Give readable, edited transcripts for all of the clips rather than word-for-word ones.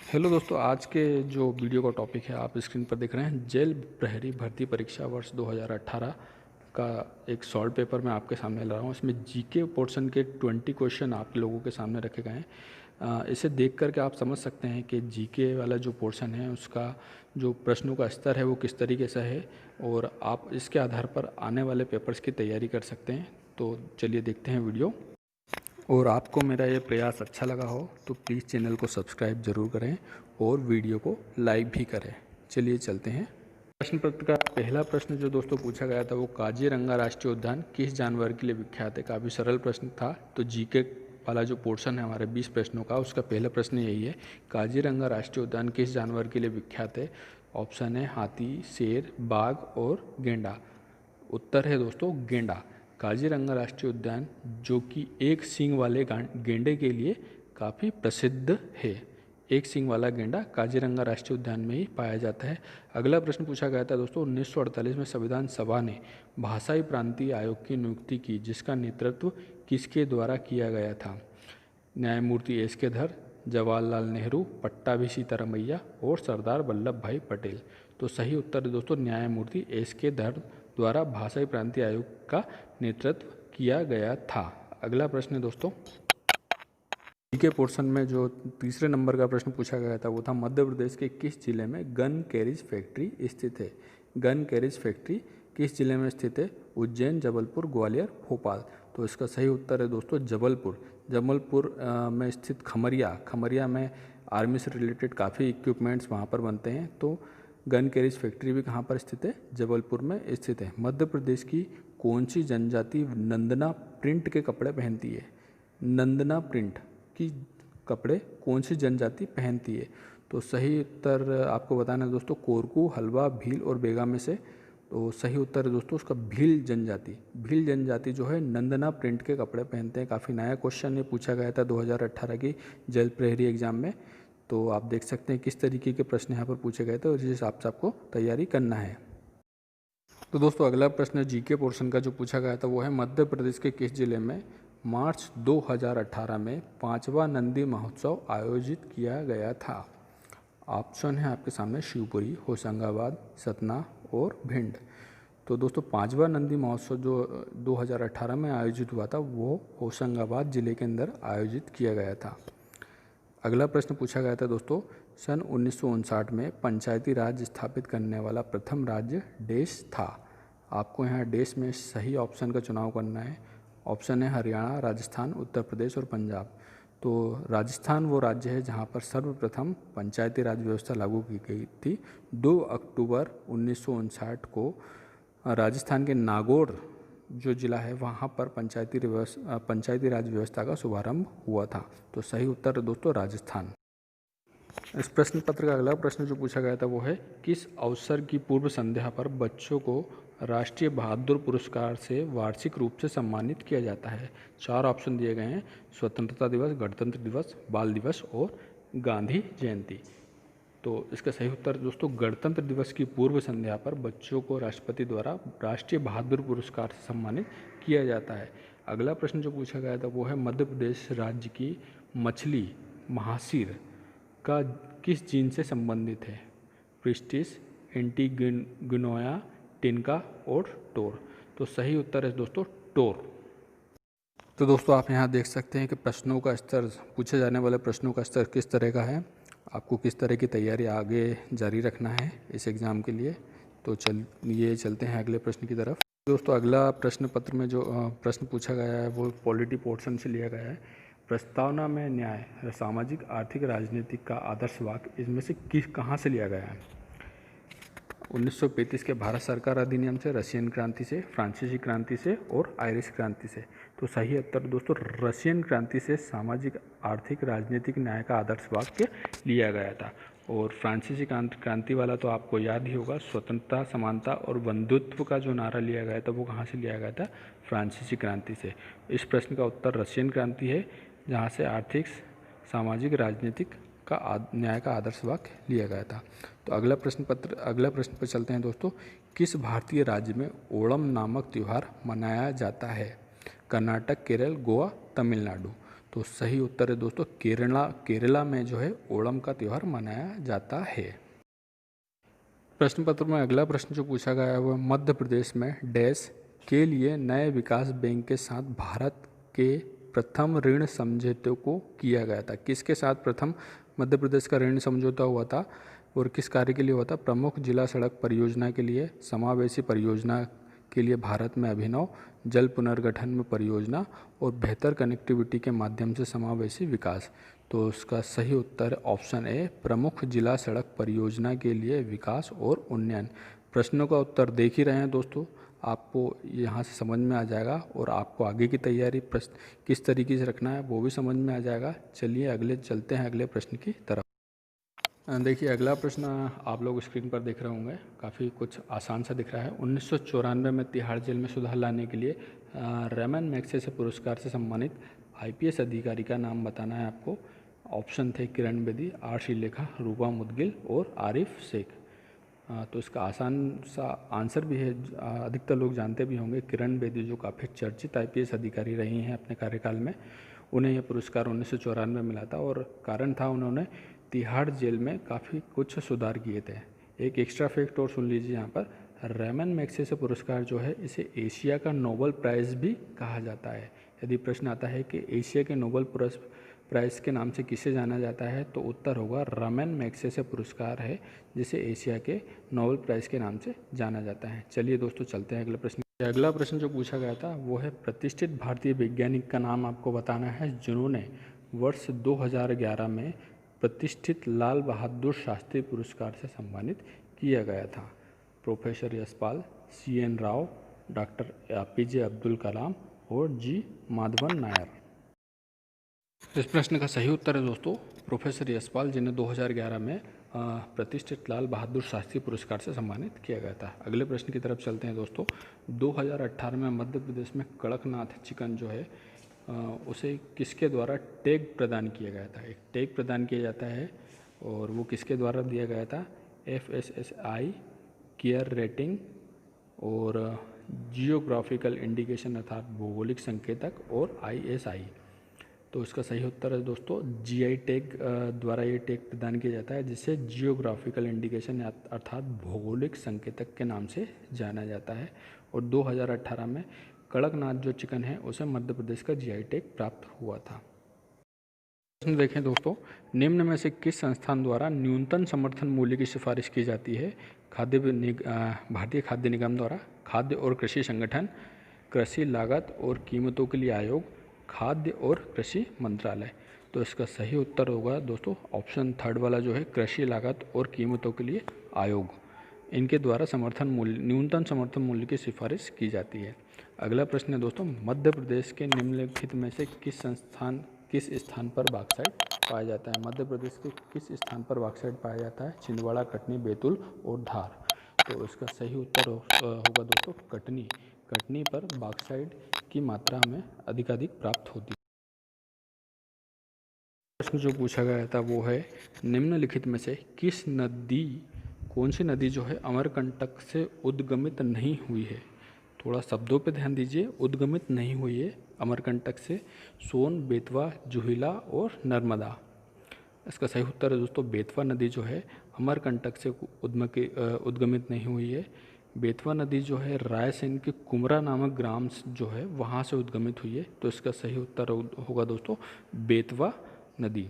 Hello दोस्तों, आज के जो वीडियो का टॉपिक है आप स्क्रीन पर देख रहे हैं। जेल प्रहरी भर्ती परीक्षा वर्ष 2018 का एक सॉल्व पेपर मैं आपके सामने ला रहा हूँ। इसमें जीके पोर्शन के 20 क्वेश्चन आप लोगों के सामने रखे गए हैं। इसे देख करके आप समझ सकते हैं कि जीके वाला जो पोर्शन है उसका जो प्रश्नों का स्तर है वो किस तरीके से है और आप इसके आधार पर आने वाले पेपर्स की तैयारी कर सकते हैं। तो चलिए देखते हैं वीडियो। और आपको मेरा ये प्रयास अच्छा लगा हो तो प्लीज़ चैनल को सब्सक्राइब ज़रूर करें और वीडियो को लाइक भी करें। चलिए चलते हैं। प्रश्न पत्र का पहला प्रश्न जो दोस्तों पूछा गया था वो काजीरंगा राष्ट्रीय उद्यान किस जानवर के लिए विख्यात है। काफ़ी सरल प्रश्न था। तो जीके वाला जो पोर्शन है हमारे 20 प्रश्नों का, उसका पहला प्रश्न यही है, काजीरंगा राष्ट्रीय उद्यान किस जानवर के लिए विख्यात है। ऑप्शन है हाथी, शेर, बाघ और गेंडा। उत्तर है दोस्तों गेंडा। काजीरंगा राष्ट्रीय उद्यान जो कि एक सींग वाले गेंडे के लिए काफ़ी प्रसिद्ध है। एक सींग वाला गेंडा काजीरंगा राष्ट्रीय उद्यान में ही पाया जाता है। अगला प्रश्न पूछा गया था दोस्तों, 1948 में संविधान सभा ने भाषाई प्रांतीय आयोग की नियुक्ति की, जिसका नेतृत्व किसके द्वारा किया गया था। न्यायमूर्ति एस के धर, जवाहरलाल नेहरू, पट्टाभी सीतारामैया और सरदार वल्लभ भाई पटेल। तो सही उत्तर है दोस्तों न्यायमूर्ति एस के धर द्वारा भाषाई प्रांतीय आयोग का नेतृत्व किया गया था। अगला प्रश्न है दोस्तों, जीके पोर्शन में जो तीसरे नंबर का प्रश्न पूछा गया था वो था, मध्य प्रदेश के किस जिले में गन कैरेज फैक्ट्री स्थित है। गन कैरेज फैक्ट्री किस जिले में स्थित है। उज्जैन, जबलपुर, ग्वालियर, भोपाल। तो इसका सही उत्तर है दोस्तों जबलपुर। जबलपुर में स्थित खमरिया में आर्मी से रिलेटेड काफ़ी इक्विपमेंट्स वहाँ पर बनते हैं। तो गन कैरेज फैक्ट्री भी कहाँ पर स्थित है, जबलपुर में स्थित है। मध्य प्रदेश की कौन सी जनजाति नंदना प्रिंट के कपड़े पहनती है। नंदना प्रिंट की कपड़े कौन सी जनजाति पहनती है। तो सही उत्तर आपको बताना है दोस्तों कोरकू, हल्बा, भील और बेगा में से। तो सही उत्तर है दोस्तों उसका भील जनजाति। भील जनजाति जो है नंदना प्रिंट के कपड़े पहनते हैं। काफ़ी नया क्वेश्चन ये पूछा गया था 2018 की जेल प्रहरी एग्जाम में। तो आप देख सकते हैं किस तरीके के प्रश्न यहाँ पर पूछे गए थे और जिस हिसाब से आपको तैयारी करना है। तो दोस्तों अगला प्रश्न जीके पोर्शन का जो पूछा गया था वो है, मध्य प्रदेश के किस जिले में मार्च 2018 में 5वां नंदी महोत्सव आयोजित किया गया था। ऑप्शन है आपके सामने शिवपुरी, होशंगाबाद, सतना और भिंड। तो दोस्तों 5वां नंदी महोत्सव जो 2018 में आयोजित हुआ था वो होशंगाबाद जिले के अंदर आयोजित किया गया था। अगला प्रश्न पूछा गया था दोस्तों, सन 1959 में पंचायती राज स्थापित करने वाला प्रथम राज्य देश था। आपको यहाँ देश में सही ऑप्शन का चुनाव करना है। ऑप्शन है हरियाणा, राजस्थान, उत्तर प्रदेश और पंजाब। तो राजस्थान वो राज्य है जहाँ पर सर्वप्रथम पंचायती राज व्यवस्था लागू की गई थी। 2 अक्टूबर 1959 को राजस्थान के नागौर जो जिला है वहाँ पर पंचायती राज व्यवस्था का शुभारंभ हुआ था। तो सही उत्तर है दोस्तों राजस्थान। इस प्रश्न पत्र का अगला प्रश्न जो पूछा गया था वो है, किस अवसर की पूर्व संध्या पर बच्चों को राष्ट्रीय बहादुर पुरस्कार से वार्षिक रूप से सम्मानित किया जाता है। 4 ऑप्शन दिए गए हैं, स्वतंत्रता दिवस, गणतंत्र दिवस, बाल दिवस और गांधी जयंती। तो इसका सही उत्तर दोस्तों गणतंत्र दिवस की पूर्व संध्या पर बच्चों को राष्ट्रपति द्वारा राष्ट्रीय बहादुर पुरस्कार से सम्मानित किया जाता है। अगला प्रश्न जो पूछा गया था वो है, मध्य प्रदेश राज्य की मछली महासीर का किस जीन से संबंधित है। प्रिस्टिस, एंटीगुइनोया, टिनका और टोर। तो सही उत्तर है दोस्तों टोर। तो दोस्तों आप यहाँ देख सकते हैं कि प्रश्नों का स्तर, पूछे जाने वाले प्रश्नों का स्तर किस तरह का है। आपको किस तरह की तैयारी आगे जारी रखना है इस एग्ज़ाम के लिए। तो चलते हैं अगले प्रश्न की तरफ। दोस्तों अगला प्रश्न पत्र में जो प्रश्न पूछा गया है वो पॉलिटी पोर्शन से लिया गया है। प्रस्तावना में न्याय, सामाजिक, आर्थिक, राजनीतिक का आदर्श वाक्य इसमें से कहाँ से लिया गया है। 1935 के भारत सरकार अधिनियम से, रशियन क्रांति से, फ्रांसीसी क्रांति से और आयरिश क्रांति से। तो सही उत्तर दोस्तों रशियन क्रांति से सामाजिक, आर्थिक, राजनीतिक न्याय का आदर्श वाक्य लिया गया था। और फ्रांसीसी क्रांति वाला तो आपको याद ही होगा, स्वतंत्रता, समानता और बंधुत्व का जो नारा लिया गया था वो कहाँ से लिया गया था, फ्रांसीसी क्रांति से। इस प्रश्न का उत्तर रशियन क्रांति है जहाँ से आर्थिक, सामाजिक, राजनीतिक का न्याय का आदर्श वाक्य लिया गया था। तो अगला प्रश्न पर चलते हैं दोस्तों, किस भारतीय राज्य में ओणम नामक त्यौहार मनाया जाता है। कर्नाटक, केरल, गोवा, तमिलनाडु। तो सही उत्तर है दोस्तों केरला में जो है ओणम का त्यौहार मनाया जाता है। प्रश्न पत्र में अगला प्रश्न जो पूछा गया है वो मध्य प्रदेश में डैश के लिए नए विकास बैंक के साथ भारत के प्रथम ऋण समझौते को किया गया था। किसके साथ प्रथम मध्य प्रदेश का ऋण समझौता हुआ था और किस कार्य के लिए हुआ था? प्रमुख जिला सड़क परियोजना के लिए, समावेशी परियोजना के लिए भारत में अभिनव जल पुनर्गठन में परियोजना और बेहतर कनेक्टिविटी के माध्यम से समावेशी विकास। तो उसका सही उत्तर ऑप्शन ए, प्रमुख जिला सड़क परियोजना के लिए विकास और उन्नयन। प्रश्नों का उत्तर देख ही रहे हैं दोस्तों, आपको यहाँ से समझ में आ जाएगा और आपको आगे की तैयारी प्रश्न किस तरीके से रखना है वो भी समझ में आ जाएगा। चलिए अगले चलते हैं अगले प्रश्न की तरफ। देखिए अगला प्रश्न आप लोग स्क्रीन पर देख रहे होंगे, काफ़ी कुछ आसान सा दिख रहा है। 1994 में तिहाड़ जेल में सुधार लाने के लिए रमन मैग्सेसे पुरस्कार से सम्मानित आईपीएस अधिकारी का नाम बताना है आपको। ऑप्शन थे किरण बेदी, आर श्रीलेखा, रूपा मुदगिल और आरिफ शेख। तो इसका आसान सा आंसर भी है, अधिकतर लोग जानते भी होंगे। किरण बेदी जो काफ़ी चर्चित आईपीएस अधिकारी रही हैं अपने कार्यकाल में, उन्हें यह पुरस्कार 1994 में मिला था और कारण था उन्होंने तिहाड़ जेल में काफ़ी कुछ सुधार किए थे। एक एक्स्ट्रा फैक्ट और सुन लीजिए यहाँ पर, रमन मैग्सेसे पुरस्कार जो है इसे एशिया का नोबेल प्राइज़ भी कहा जाता है। यदि प्रश्न आता है कि एशिया के नोबेल प्राइज़ के नाम से किसे जाना जाता है, तो उत्तर होगा रमन मैग्सेसे पुरस्कार है जिसे एशिया के नोबेल प्राइज़ के नाम से जाना जाता है। चलिए दोस्तों चलते हैं अगले प्रश्न। अगला प्रश्न जो पूछा गया था वो है प्रतिष्ठित भारतीय वैज्ञानिक का नाम आपको बताना है जिन्होंने वर्ष 2011 में प्रतिष्ठित लाल बहादुर शास्त्री पुरस्कार से सम्मानित किया गया था। Professor Yashpal, CN Rao, doctor APJ Abdul Kalam और जी माधवन नायर। इस प्रश्न का सही उत्तर है दोस्तों प्रोफेसर यशपाल, जिन्हें 2011 में प्रतिष्ठित लाल बहादुर शास्त्री पुरस्कार से सम्मानित किया गया था। अगले प्रश्न की तरफ चलते हैं दोस्तों। 2018 में मध्य प्रदेश में कड़कनाथ चिकन जो है उसे किसके द्वारा टैग प्रदान किया गया था? एक टैग प्रदान किया जाता है और वो किसके द्वारा दिया गया था? FSSAI केयर रेटिंग और जियोग्राफिकल इंडिकेशन अर्थात भौगोलिक संकेतक और ISI। तो इसका सही उत्तर है दोस्तों GI टैग द्वारा ये टैग प्रदान किया जाता है जिसे जियोग्राफिकल इंडिकेशन अर्थात भौगोलिक संकेतक के नाम से जाना जाता है। और 2018 में कड़कनाथ जो चिकन है उसे मध्य प्रदेश का GI टैग प्राप्त हुआ था। प्रश्न देखें दोस्तों, निम्न में से किस संस्थान द्वारा न्यूनतम समर्थन मूल्य की सिफारिश की जाती है? भारतीय खाद्य निगम द्वारा, खाद्य और कृषि संगठन, कृषि लागत और कीमतों के लिए आयोग, खाद्य और कृषि मंत्रालय। तो इसका सही उत्तर होगा दोस्तों ऑप्शन थर्ड वाला जो है कृषि लागत और कीमतों के लिए आयोग। इनके द्वारा न्यूनतम समर्थन मूल्य की सिफारिश की जाती है। अगला प्रश्न है दोस्तों, मध्य प्रदेश के निम्नलिखित में से किस स्थान पर बॉक्साइट पाया जाता है? मध्य प्रदेश के किस स्थान पर बॉक्साइट पाया जाता है? छिंदवाड़ा, कटनी, बैतूल और धार। तो इसका सही उत्तर होगा दोस्तों कटनी। कटनी पर बॉक्साइट की मात्रा हमें अधिकाधिक प्राप्त होती है। प्रश्न जो पूछा गया था वो है निम्नलिखित में से कौन सी नदी जो है अमरकंटक से उद्गमित नहीं हुई है? थोड़ा शब्दों पे ध्यान दीजिए, उद्गमित नहीं हुई है अमरकंटक से। सोन, बेतवा, जुहिला और नर्मदा। इसका सही उत्तर है दोस्तों बेतवा नदी जो है अमरकंटक से उद्गमित नहीं हुई है। बेतवा नदी जो है रायसेन के कुमरा नामक ग्राम जो है वहाँ से उद्गमित हुई है। तो इसका सही उत्तर होगा दोस्तों बेतवा नदी।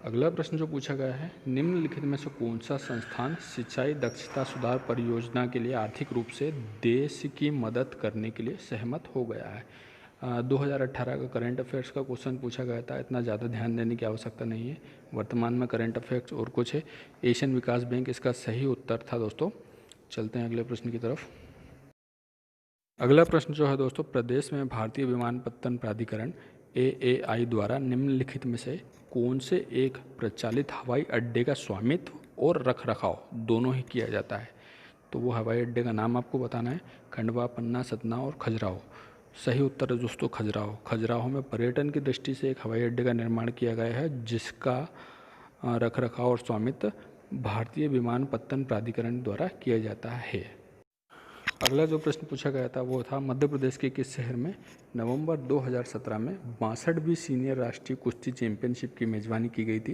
अगला प्रश्न जो पूछा गया है निम्नलिखित में से कौन सा संस्थान सिंचाई दक्षता सुधार परियोजना के लिए आर्थिक रूप से देश की मदद करने के लिए सहमत हो गया है? 2018 का करंट अफेयर्स का क्वेश्चन पूछा गया था, इतना ज़्यादा ध्यान देने की आवश्यकता नहीं है। वर्तमान में करंट अफेयर्स और कुछ है। एशियन विकास बैंक इसका सही उत्तर था दोस्तों। चलते हैं अगले प्रश्न की तरफ। अगला प्रश्न जो है दोस्तों, प्रदेश में भारतीय विमानपत्तन प्राधिकरण AAI द्वारा निम्नलिखित में से कौन से एक प्रचलित हवाई अड्डे का स्वामित्व और रखरखाव दोनों ही किया जाता है? तो वो हवाई अड्डे का नाम आपको बताना है। खंडवा, पन्ना, सतना और खजुराहो। सही उत्तर है दोस्तों खजुराहो। खजुराहो में पर्यटन की दृष्टि से एक हवाई अड्डे का निर्माण किया गया है जिसका रखरखाव और स्वामित्व भारतीय विमानपत्तन प्राधिकरण द्वारा किया जाता है। अगला जो प्रश्न पूछा गया था वो था मध्य प्रदेश के किस शहर में नवंबर 2017 में 62वीं सीनियर राष्ट्रीय कुश्ती चैंपियनशिप की मेज़बानी की गई थी।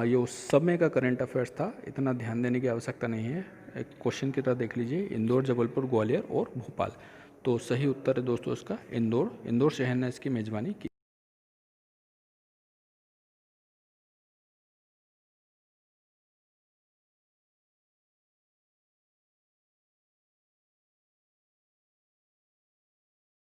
ये उस समय का करंट अफेयर्स था, इतना ध्यान देने की आवश्यकता नहीं है। एक क्वेश्चन की तरह देख लीजिए, इंदौर, जबलपुर, ग्वालियर और भोपाल। तो सही उत्तर है दोस्तों इसका इंदौर। इंदौर शहर ने इसकी मेज़बानी की।